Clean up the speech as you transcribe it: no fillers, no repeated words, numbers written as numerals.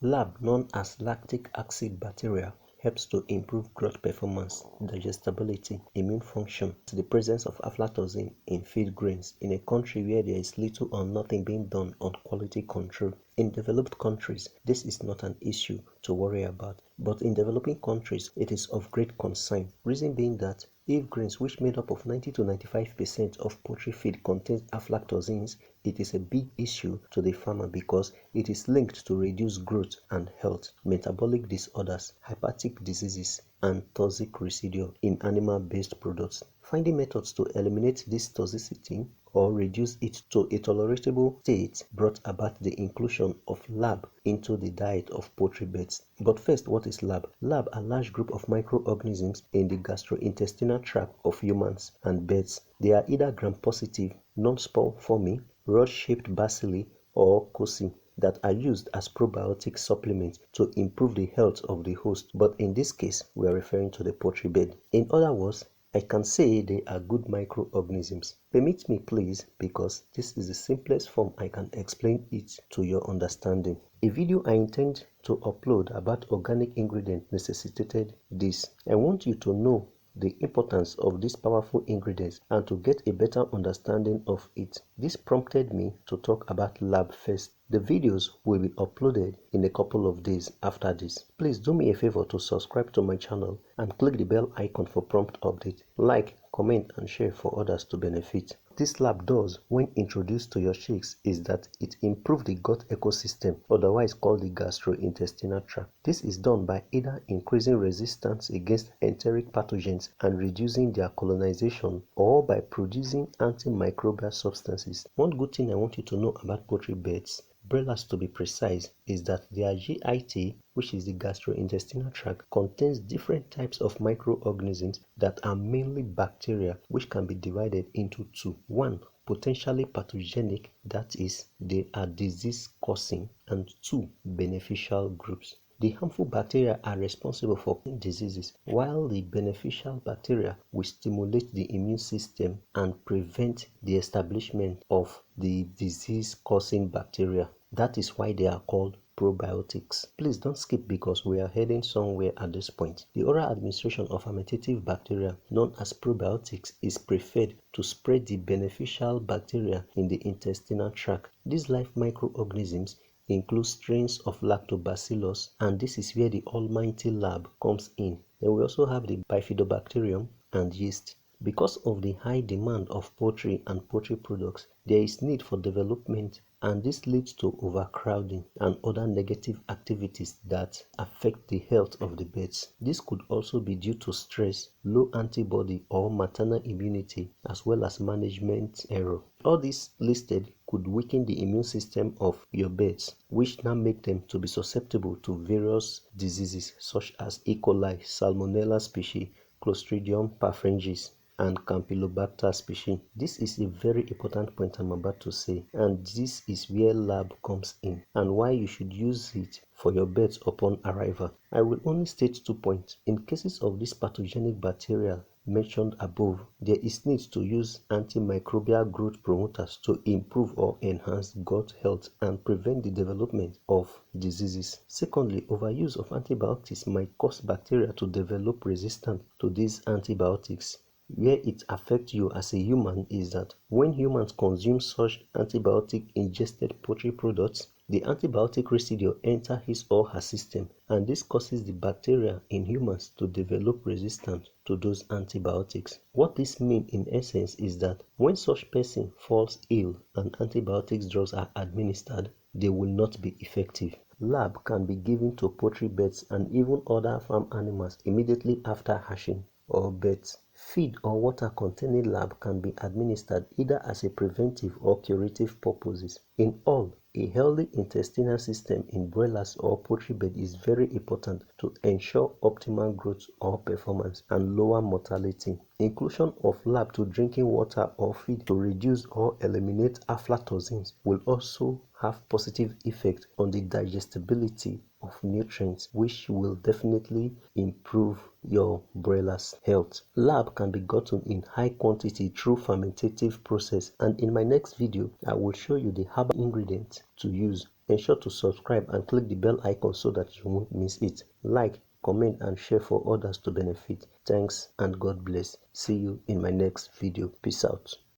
LAB, known as lactic acid bacteria, helps to improve growth performance, digestibility, immune function. The presence of aflatoxins in feed grains in a country where there is little or nothing being done on quality control. In developed countries, this is not an issue to worry about, but in developing countries, it is of great concern. Reason being that if grains which made up of 90 to 95% of poultry feed contains aflatoxins, it is a big issue to the farmer because it is linked to reduced growth and health, metabolic disorders, hepatic diseases, and toxic residue in animal-based products. Finding methods to eliminate this toxicity or reduce it to a tolerable state brought about the inclusion of LAB into the diet of poultry birds. But first, what is LAB? LAB are a large group of microorganisms in the gastrointestinal tract of humans and birds. They are either gram-positive, non-spore-forming, rod-shaped bacilli or cocci that are used as probiotic supplements to improve the health of the host. But in this case, we are referring to the poultry bird. In other words, I can say they are good microorganisms. Permit me please, because this is the simplest form I can explain it to your understanding. A video I intend to upload about organic ingredients necessitated this. I want you to know the importance of these powerful ingredients and to get a better understanding of it. This prompted me to talk about LAB first. The videos will be uploaded in a couple of days after this. Please do me a favor to subscribe to my channel and click the bell icon for prompt update. Like, comment and share for others to benefit. This LAB does when introduced to your chicks is that it improves the gut ecosystem, otherwise called the gastrointestinal tract. This is done by either increasing resistance against enteric pathogens and reducing their colonization, or by producing antimicrobial substances. One good thing I want you to know about poultry birds, broilers to be precise, is that their GIT, which is the gastrointestinal tract, contains different types of microorganisms that are mainly bacteria, which can be divided into two. One, potentially pathogenic, that is, they are disease causing, and two, beneficial groups. The harmful bacteria are responsible for diseases, while the beneficial bacteria will stimulate the immune system and prevent the establishment of the disease-causing bacteria. That is why they are called probiotics. Please don't skip because we are heading somewhere at this point. The oral administration of fermentative bacteria known as probiotics is preferred to spread the beneficial bacteria in the intestinal tract. These live microorganisms include strains of lactobacillus, and this is where the almighty LAB comes in. Then we also have the bifidobacterium and yeast. Because of the high demand of poultry and poultry products, there is need for development, and this leads to overcrowding and other negative activities that affect the health of the birds. This could also be due to stress, low antibody or maternal immunity, as well as management error. All this listed could weaken the immune system of your birds, which now make them to be susceptible to various diseases such as E. coli, Salmonella species, Clostridium perfringens, and Campylobacter species. This is a very important point I'm about to say, and this is where LAB comes in and why you should use it for your birds upon arrival. I will only state 2 points. In cases of this pathogenic bacteria mentioned above, there is need to use antimicrobial growth promoters to improve or enhance gut health and prevent the development of diseases. Secondly, overuse of antibiotics might cause bacteria to develop resistance to these antibiotics. Where it affects you as a human is that when humans consume such antibiotic-ingested poultry products, the antibiotic residue enters his or her system, and this causes the bacteria in humans to develop resistance to those antibiotics. What this means in essence is that when such person falls ill and antibiotics drugs are administered, they will not be effective. LAB can be given to poultry birds and even other farm animals immediately after hatching or birth. Feed or water containing LAB can be administered either as a preventive or curative purposes. In all, a healthy intestinal system in broilers or poultry bird is very important to ensure optimal growth or performance and lower mortality. Inclusion of LAB to drinking water or feed to reduce or eliminate aflatoxins will also have positive effect on the digestibility of nutrients, which will definitely improve your broilers' health. LAB can be gotten in high quantity through fermentative process, and in my next video I will show you the herbal ingredients to use Ensure to subscribe and click the bell icon so that you won't miss it. Like, comment and share for others to benefit. Thanks and God bless. See you in my next video. Peace out.